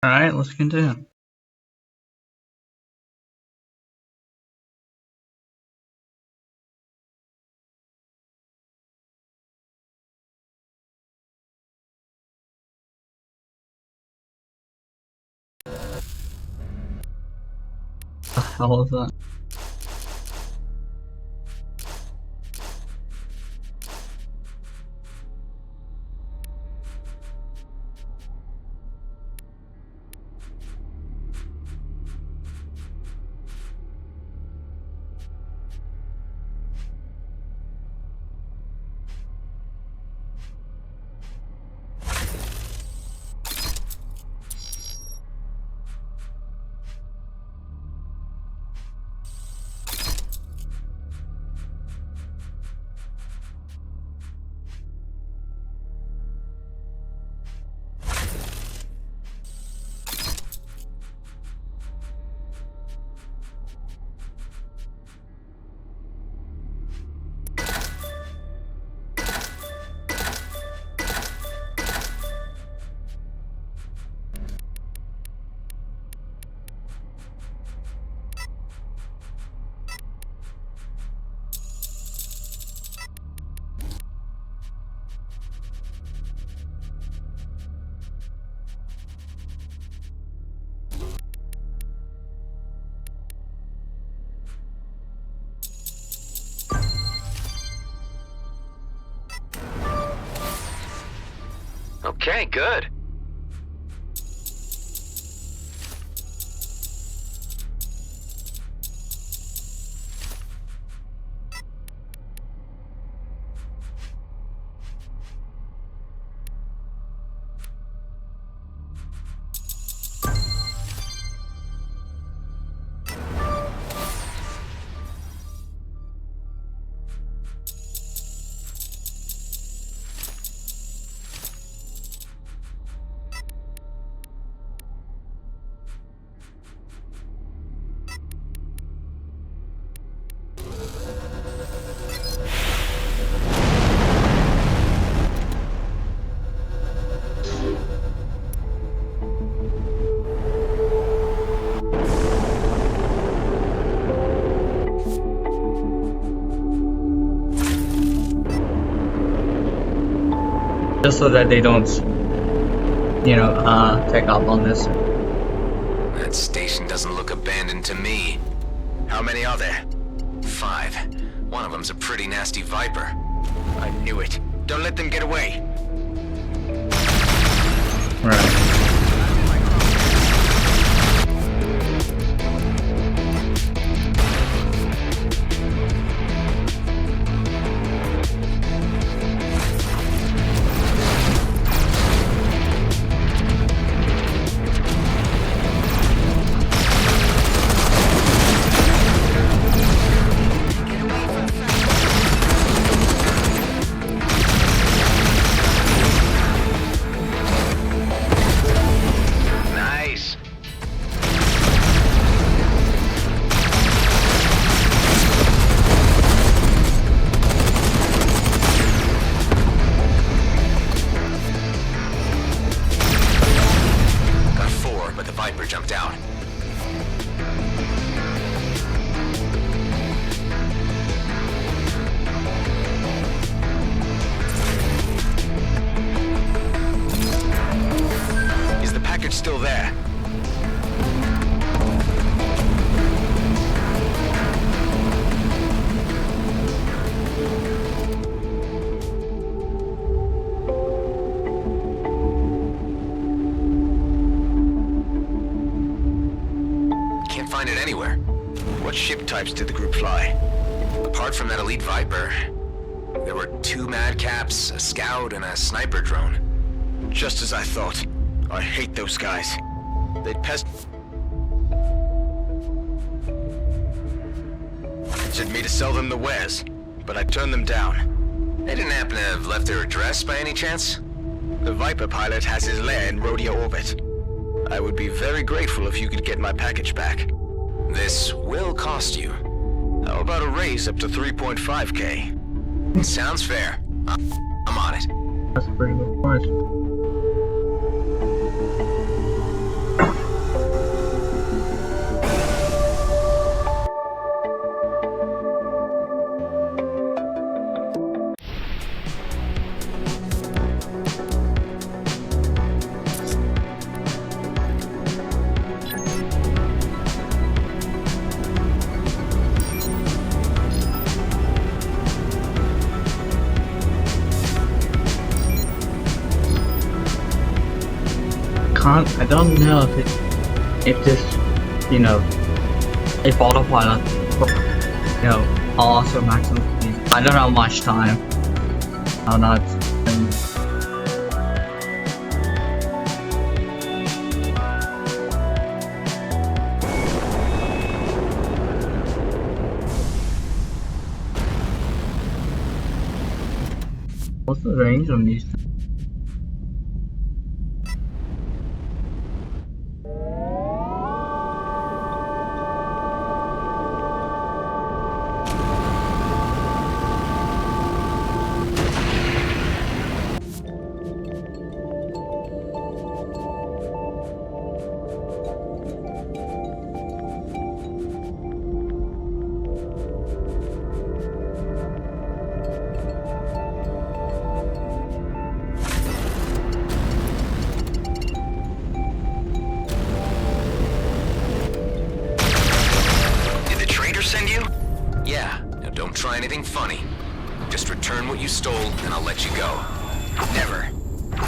Alright, let's continue. What the hell is that? Okay, good. Just so that they don't, take off on this. That station doesn't look abandoned to me. How many are there? 5. One of them's a pretty nasty Viper. I knew it. Don't let them get away. Right. Jumped out. Is the package still there? Find it anywhere. What ship types did the group fly? Apart from that elite Viper, there were 2 Madcaps, a Scout, and a sniper drone. Just as I thought. I hate those guys. They'd pestered me to sell them the wares, but I turned them down. They didn't happen to have left their address by any chance? The Viper pilot has his lair in Rodeo orbit. I would be very grateful if you could get my package back. This will cost you. How about a raise up to 3.5K? Sounds fair. I'm on it. That's a pretty good price. I don't know if this, you know, if autopilot, you know, also maximum speed. I don't have much time. I'm not. What's the range on these? Send you? Yeah, now don't try anything funny. Just return what you stole and I'll let you go. Never.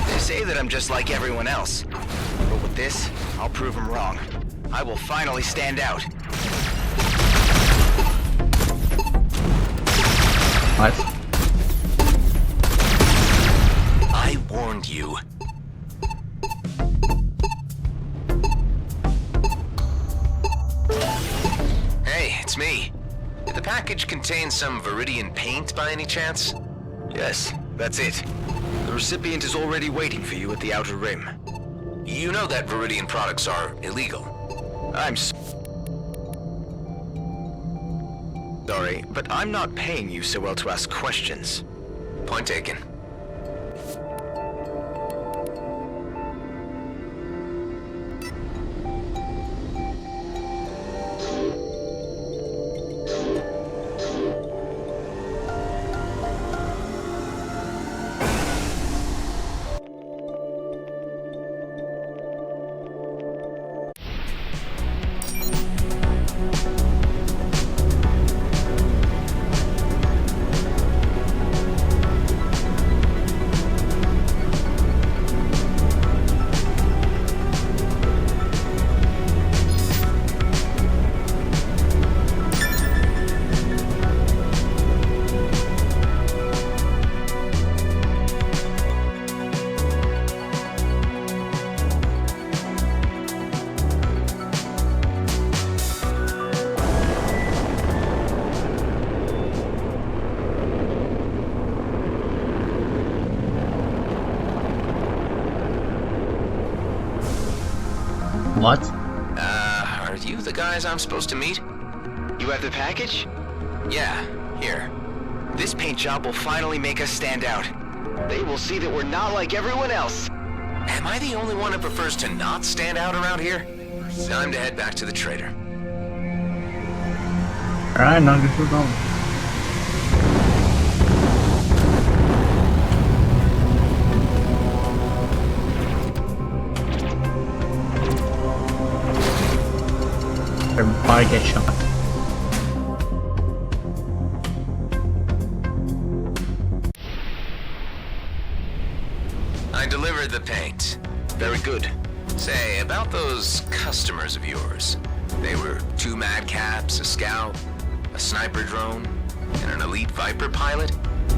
They say that I'm just like everyone else. But with this, I'll prove them wrong. I will finally stand out. What? I warned you. It's me. Did the package contain some Viridian paint by any chance? Yes, that's it. The recipient is already waiting for you at the Outer Rim. You know that Viridian products are illegal. I'm sorry, but I'm not paying you so well to ask questions. Point taken. What? Are you the guys I'm supposed to meet? You have the package? Yeah, here. This paint job will finally make us stand out. They will see that we're not like everyone else. Am I the only one who prefers to not stand out around here? Time to head back to the trader. Alright, now this is on. Everybody get shot. I delivered the paint. Very good. Say, about those customers of yours. They were 2 madcaps, a scout, a sniper drone, and an elite Viper pilot?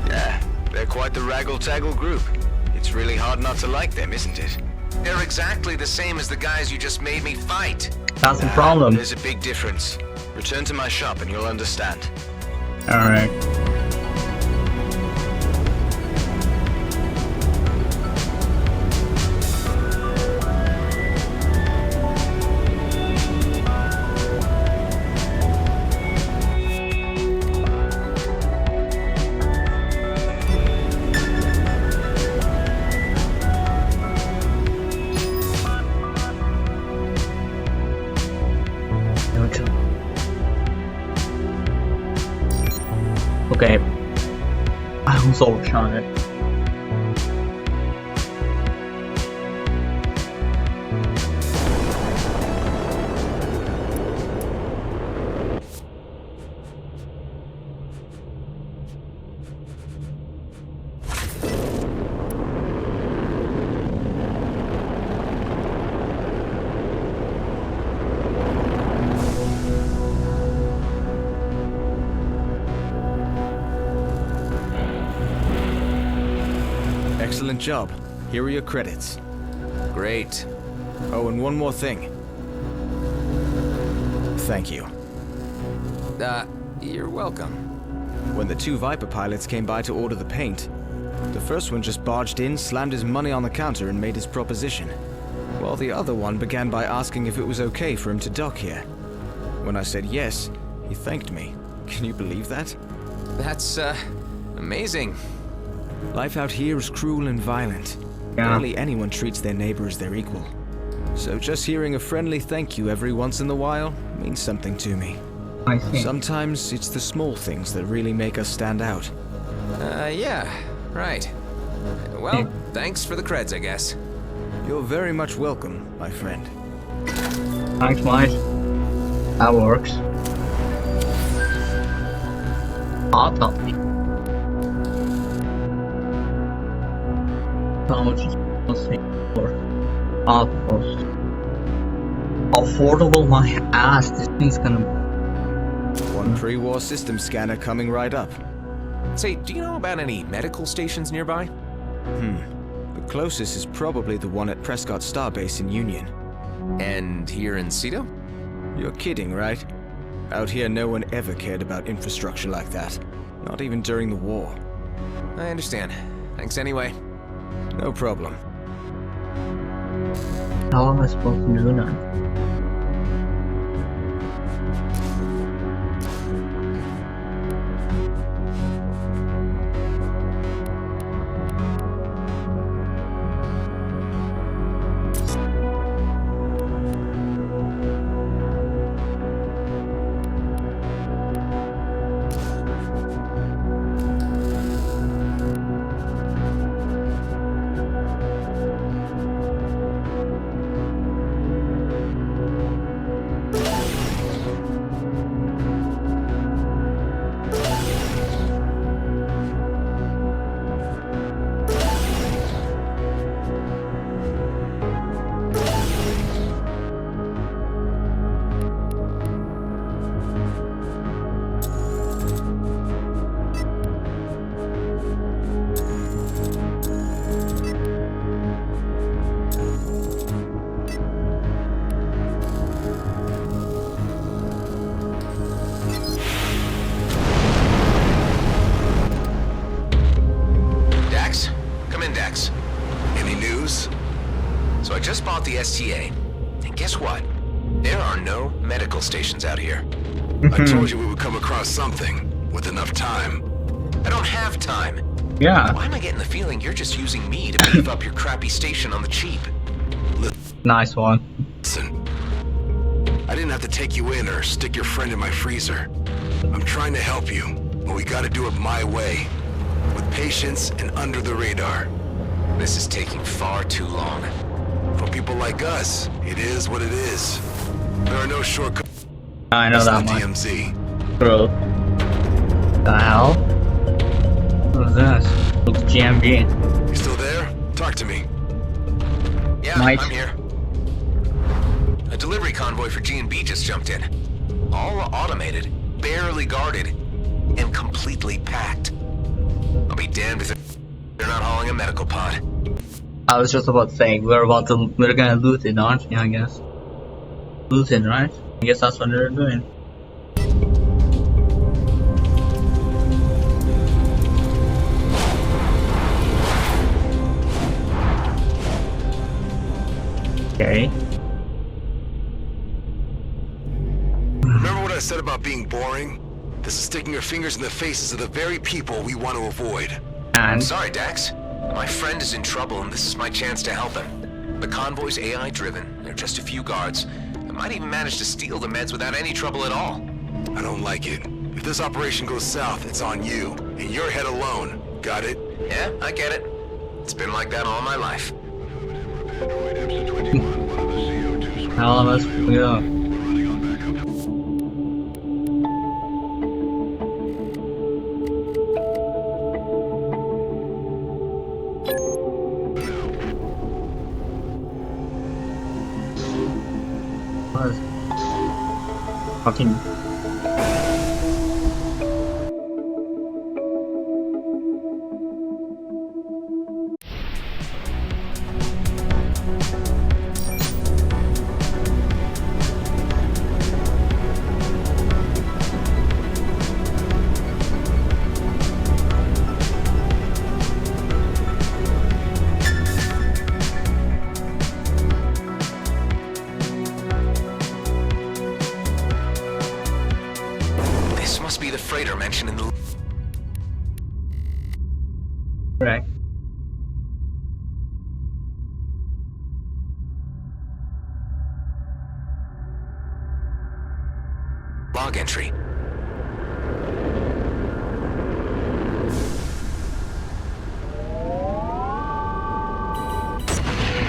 Yeah, they're quite the raggle-taggle group. It's really hard not to like them, isn't it? They're exactly the same as the guys you just made me fight. That's the problem. There's a big difference. Return to my shop and you'll understand. Alright. Okay. I'm so shy. excellent job. Here are your credits. Great. Oh, and one more thing. Thank you. You're welcome. When the two Viper pilots came by to order the paint, the first one just barged in, slammed his money on the counter, and made his proposition, while the other one began by asking if it was okay for him to dock here. When I said yes, he thanked me. Can you believe that? That's, amazing. Life out here is cruel and violent. Yeah. Barely anyone treats their neighbor as their equal. So just hearing a friendly thank you every once in a while means something to me. I see. Sometimes it's the small things that really make us stand out. Yeah, right. Well, thanks for the creds, I guess. You're very much welcome, my friend. Thanks, mate. That works. Hot topic. How much is for outpost? Affordable, my ass. This thing's gonna. One pre-war system scanner coming right up. Say, do you know about any medical stations nearby? The closest is probably the one at Prescott Starbase in Union. And here in Cedo? You're kidding, right? Out here no one ever cared about infrastructure like that. Not even during the war. I understand. Thanks anyway. No problem. How am I supposed to do that? So I just bought the STA, and guess what? There are no medical stations out here. I told you we would come across something, with enough time. I don't have time. Yeah. Why am I getting the feeling you're just using me to beef up your crappy station on the cheap? Nice one. Listen, I didn't have to take you in or stick your friend in my freezer. I'm trying to help you, but we gotta do it my way. With patience and under the radar. This is taking far too long. For people like us, it is what it is. There are no shortcuts. I know that to much. DMZ. Bro. The hell? What is this? Looks GMB. You still there? Talk to me. Yeah, Mike. I'm here. A delivery convoy for G&B just jumped in. All automated, barely guarded, and completely packed. I'll be damned if they're not hauling a medical pod. I was just about to say, we're gonna loot it, aren't we, I guess? Loot it, right? I guess that's what they're doing. Okay. Remember what I said about being boring? This is sticking your fingers in the faces of the very people we want to avoid. And Sorry, Dax. My friend is in trouble, and this is my chance to help him. The convoy's AI-driven. There are just a few guards. I might even manage to steal the meds without any trouble at all. I don't like it. If this operation goes south, it's on you, and your head alone. Got it? Yeah, I get it. It's been like that all my life. how am I supposed to go? Fucking generator mentioned in the... Correct. log entry.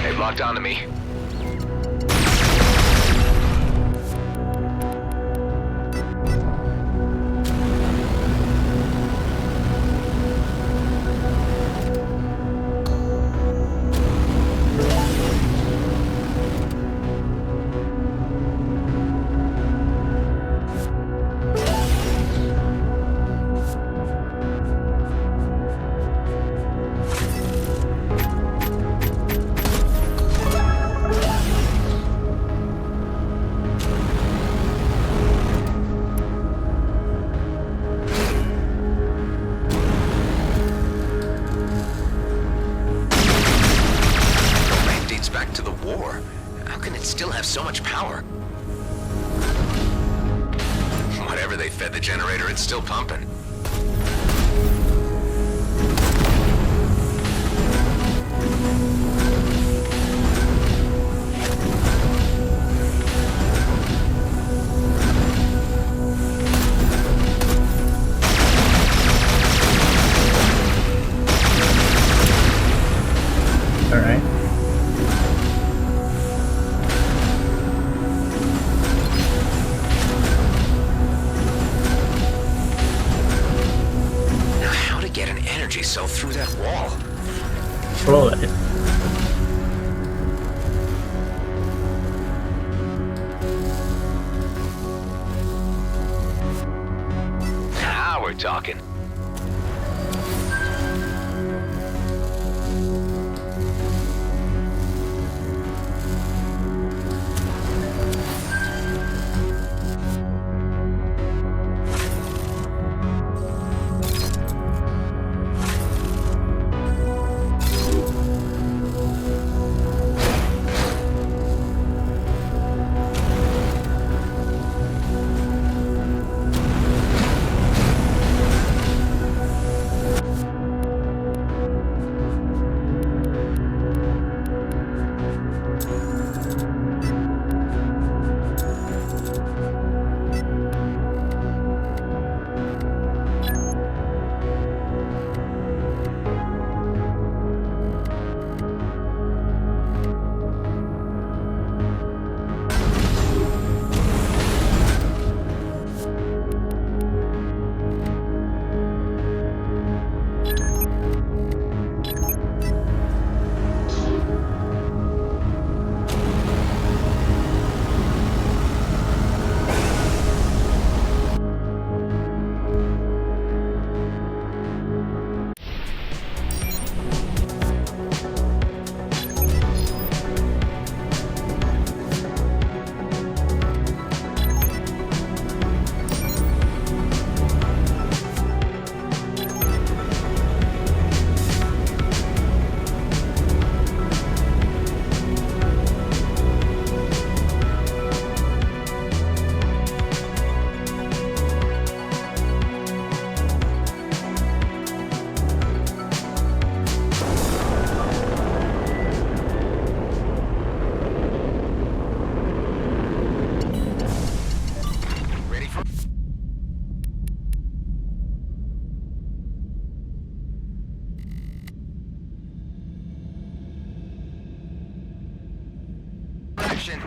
They've locked onto me. So much power. Whatever they fed the generator, it's still pumping. All right. Cell through that wall. Roll it. Now we're talking. Action.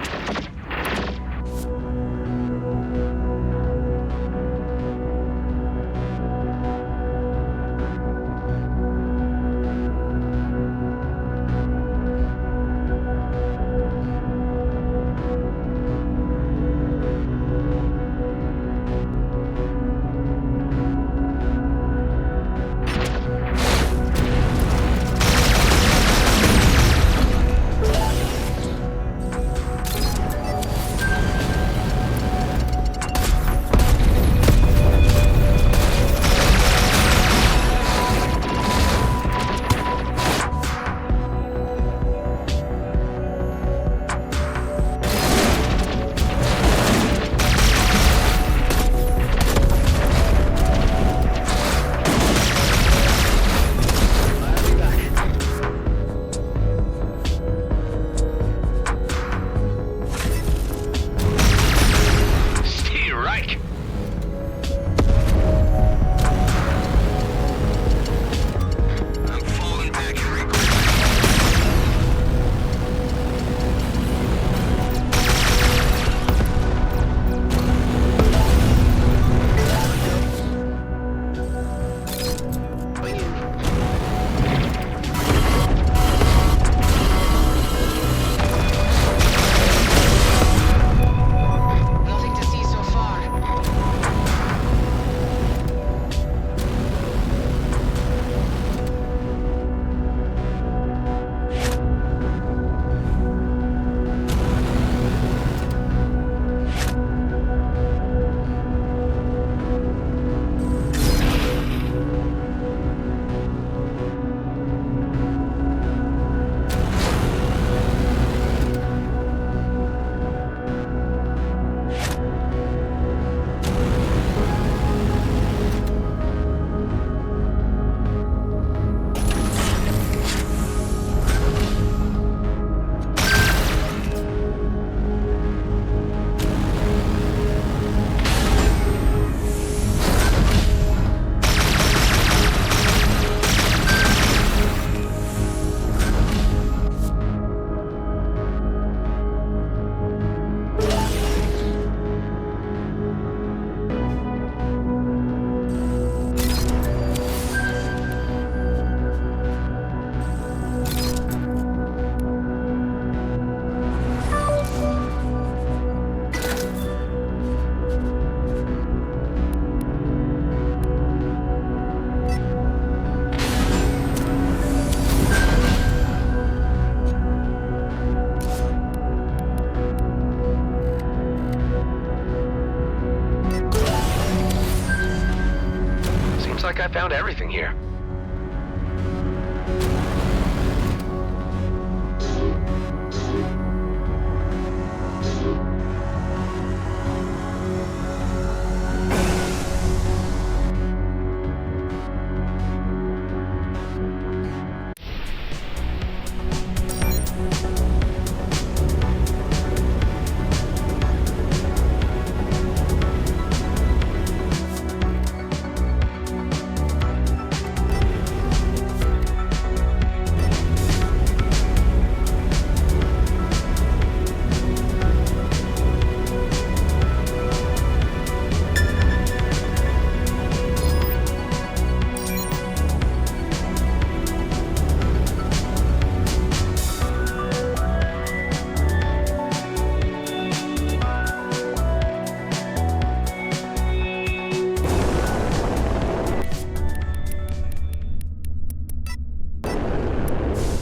I found everything here.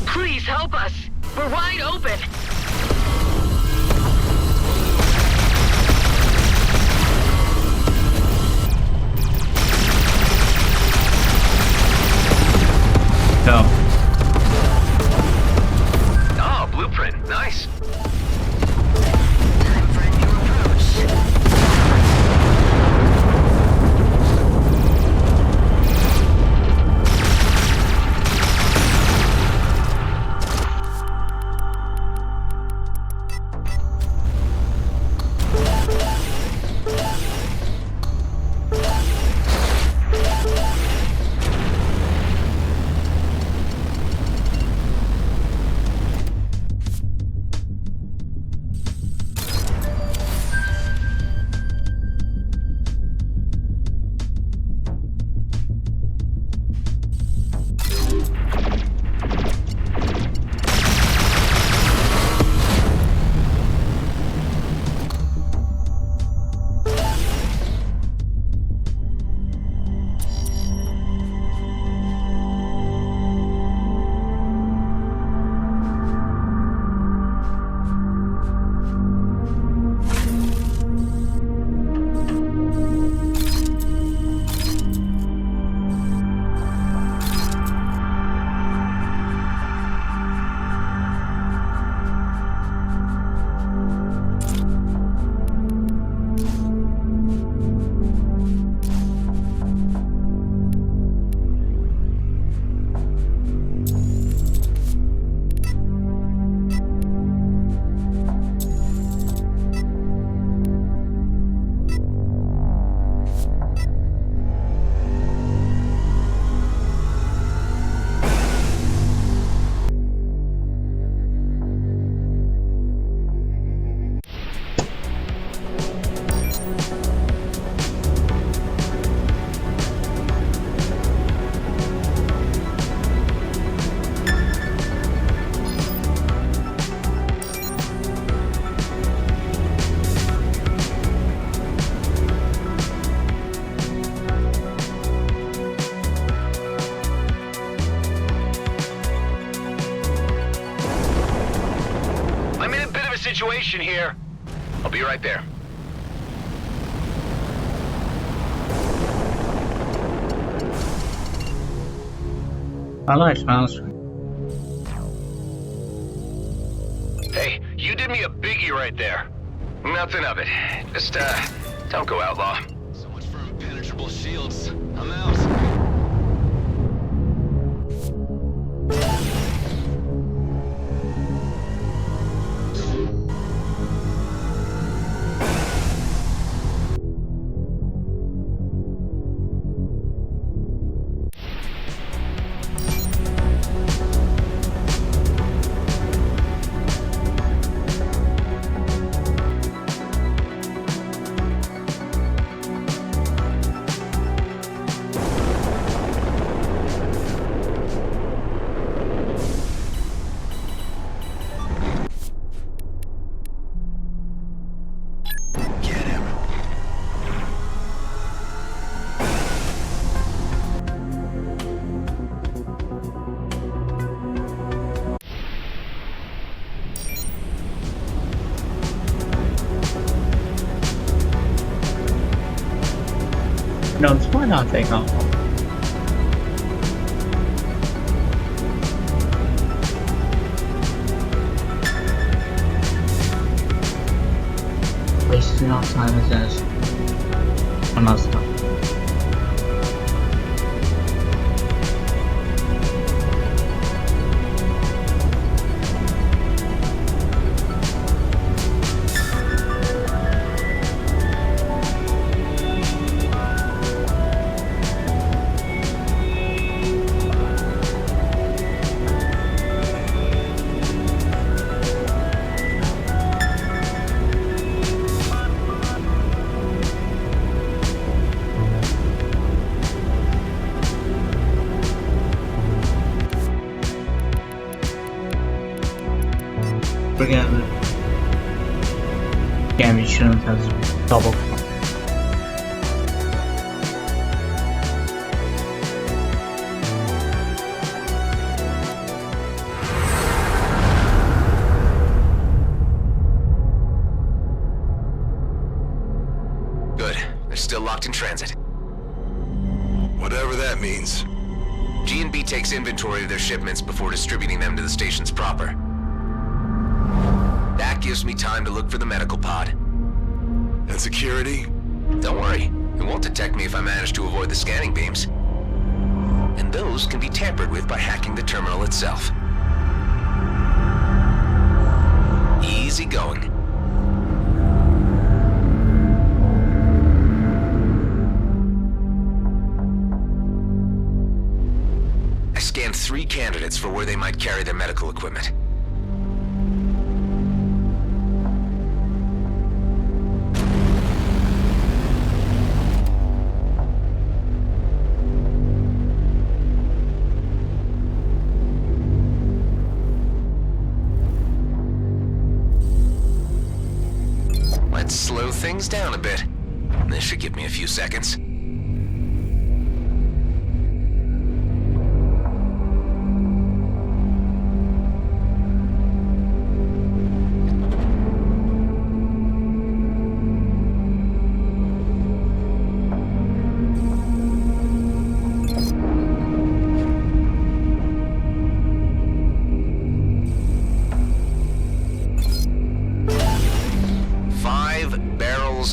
Please help us! We're wide open! Go. Oh, blueprint. Nice. Time for a new approach. Situation here. I'll be right there. I like smells. Hey, you did me a biggie right there. Nothing of it. Just, don't go outlaw. So much for impenetrable shields. I'm out. No, this might not take off. see how time it is. Another stuff. Again, damage shouldn't have double. Good. They're still locked in transit. Whatever that means. G&B takes inventory of their shipments before distributing them to the stations proper. That gives me time to look for the medical pod. And security? Don't worry, it won't detect me if I manage to avoid the scanning beams. And those can be tampered with by hacking the terminal itself. Easy going. I scanned 3 candidates for where they might carry their medical equipment. Let's slow things down a bit. This should give me a few seconds.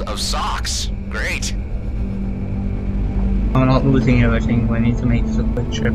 Of socks. Great. I'm not losing everything. We need to make this a quick trip.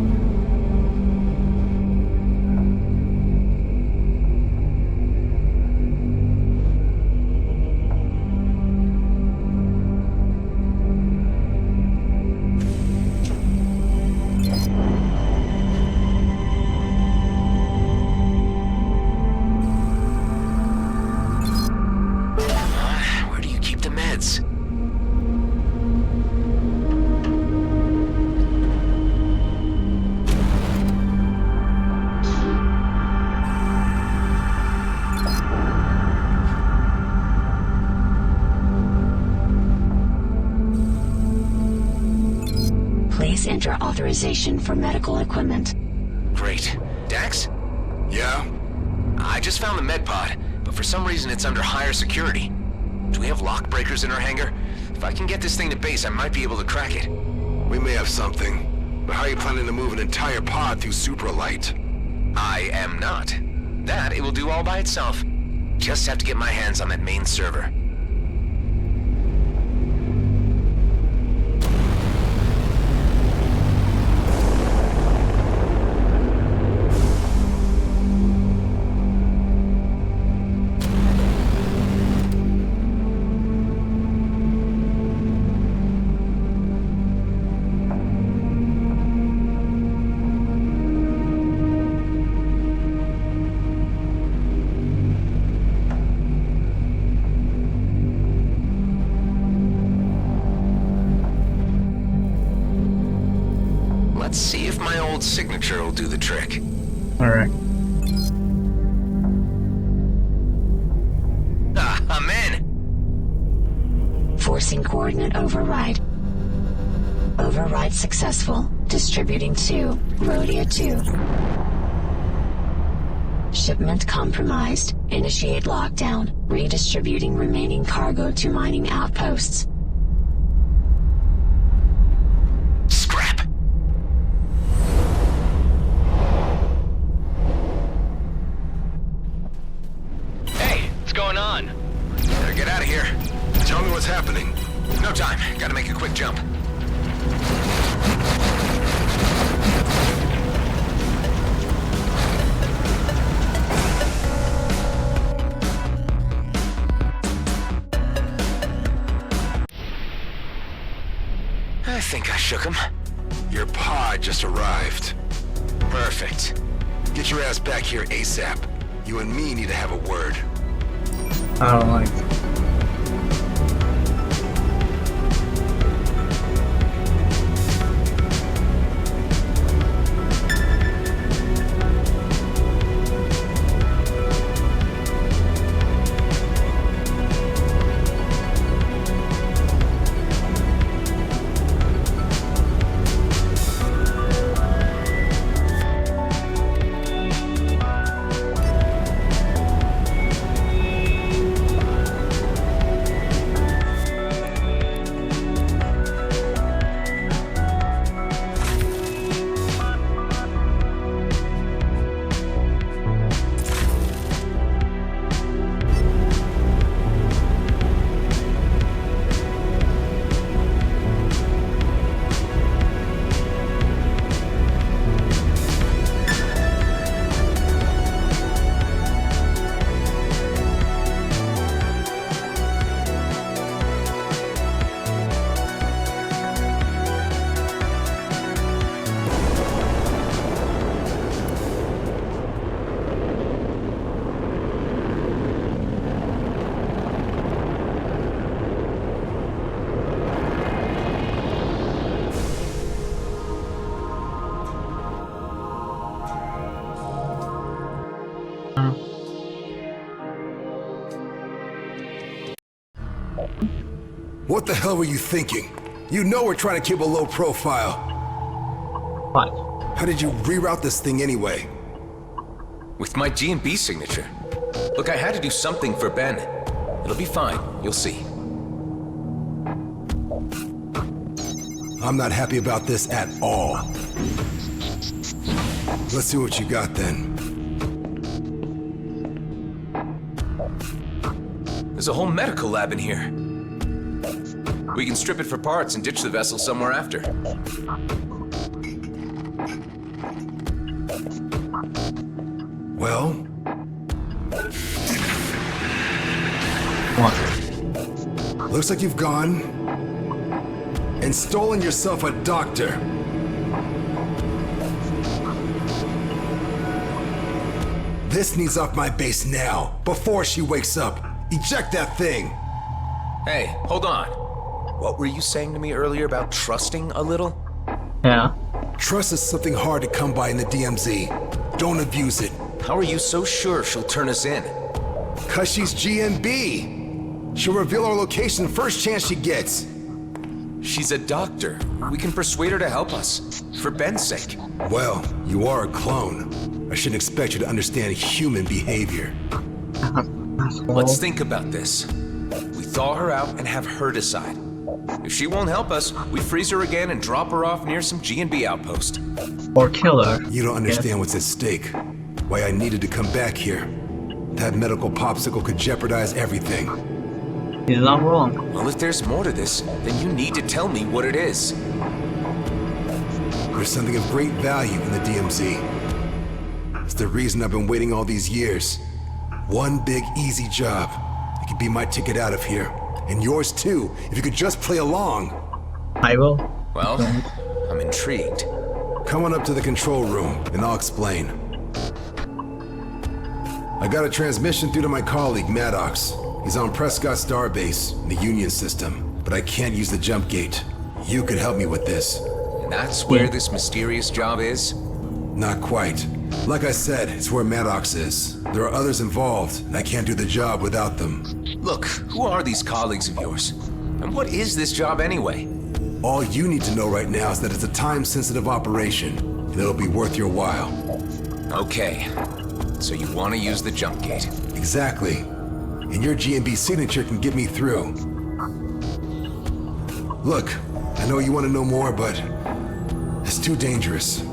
Please enter authorization for medical equipment. Great. Dax? Yeah? I just found the med pod, but for some reason it's under higher security. Do we have lock breakers in our hangar? If I can get this thing to base, I might be able to crack it. We may have something. But how are you planning to move an entire pod through supralight? I am not. That it will do all by itself. Just have to get my hands on that main server. Let's see if my old signature will do the trick. Alright. Ah, I'm in! Forcing coordinate override. Override successful. Distributing to Rhodia 2. Shipment compromised. Initiate lockdown. Redistributing remaining cargo to mining outposts. Scrap! Hey, what's going on? Better get out of here. Tell me what's happening. No time. Gotta make a quick jump. I think I shook him. Your pod just arrived. Perfect. Get your ass back here ASAP. You and me need to have a word. I don't like it. What the hell were you thinking? You know we're trying to keep a low profile. What? How did you reroute this thing anyway? With my G&B signature. Look, I had to do something for Ben. It'll be fine. You'll see. I'm not happy about this at all. Let's see what you got then. There's a whole medical lab in here. We can strip it for parts and ditch the vessel somewhere after. Well? What? Looks like you've gone and stolen yourself a doctor. This needs off my base now, before she wakes up. Eject that thing! Hey, hold on. What were you saying to me earlier about trusting a little? Yeah. Trust is something hard to come by in the DMZ. Don't abuse it. How are you so sure she'll turn us in? 'Cause she's GNB. She'll reveal our location first chance she gets. She's a doctor. We can persuade her to help us. For Ben's sake. Well, you are a clone. I shouldn't expect you to understand human behavior. Let's think about this. We thaw her out and have her decide. If she won't help us, we freeze her again and drop her off near some G&B outpost. Or kill her. You don't understand what's at stake. Why I needed to come back here. That medical popsicle could jeopardize everything. He's not wrong. Well, if there's more to this, then you need to tell me what it is. There's something of great value in the DMZ. It's the reason I've been waiting all these years. One big, easy job. It could be my ticket out of here. And yours too, if you could just play along. I will. Well, I'm intrigued. Come on up to the control room, and I'll explain. I got a transmission through to my colleague, Maddox. He's on Prescott Starbase, in the Union system, but I can't use the jump gate. You could help me with this. And that's where this mysterious job is? Not quite. Like I said, it's where Maddox is. There are others involved, and I can't do the job without them. Look, who are these colleagues of yours? And what is this job anyway? All you need to know right now is that it's a time-sensitive operation, and it'll be worth your while. Okay. So you want to use the jump gate? Exactly. And your GNB signature can get me through. Look, I know you want to know more, but it's too dangerous.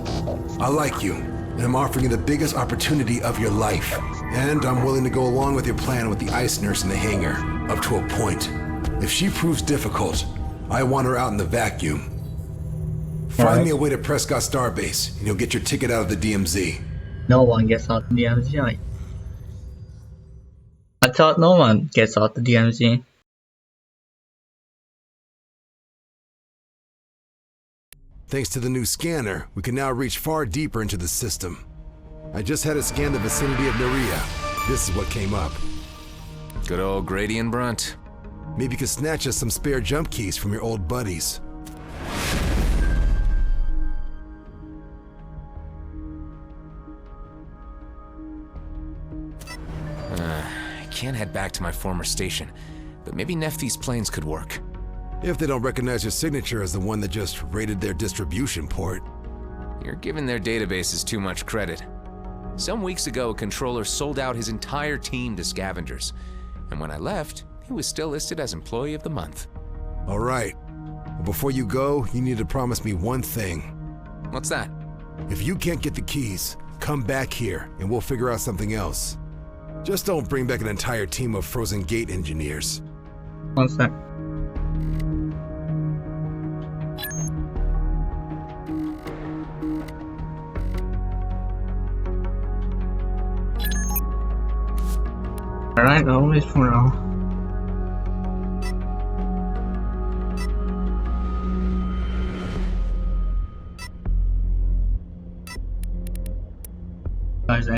I like you, and I'm offering you the biggest opportunity of your life. And I'm willing to go along with your plan with the ice nurse in the hangar, up to a point. If she proves difficult, I want her out in the vacuum. Find Alright. me a way to Prescott Starbase, and you'll get your ticket out of the DMZ. No one gets out the DMZ. I thought no one gets out the DMZ. Thanks to the new scanner, we can now reach far deeper into the system. I just had it scan the vicinity of Nerea. This is what came up. Good old Grady and Brunt. Maybe you could snatch us some spare jump keys from your old buddies. I can't head back to my former station, but maybe Nephthys planes could work. If they don't recognize your signature as the one that just raided their distribution port. You're giving their databases too much credit. Some weeks ago, a controller sold out his entire team to scavengers. And when I left, he was still listed as Employee of the Month. All right. But before you go, you need to promise me one thing. What's that? If you can't get the keys, come back here and we'll figure out something else. Just don't bring back an entire team of Frozen Gate engineers. 1 sec. Alright, always for now. Guys,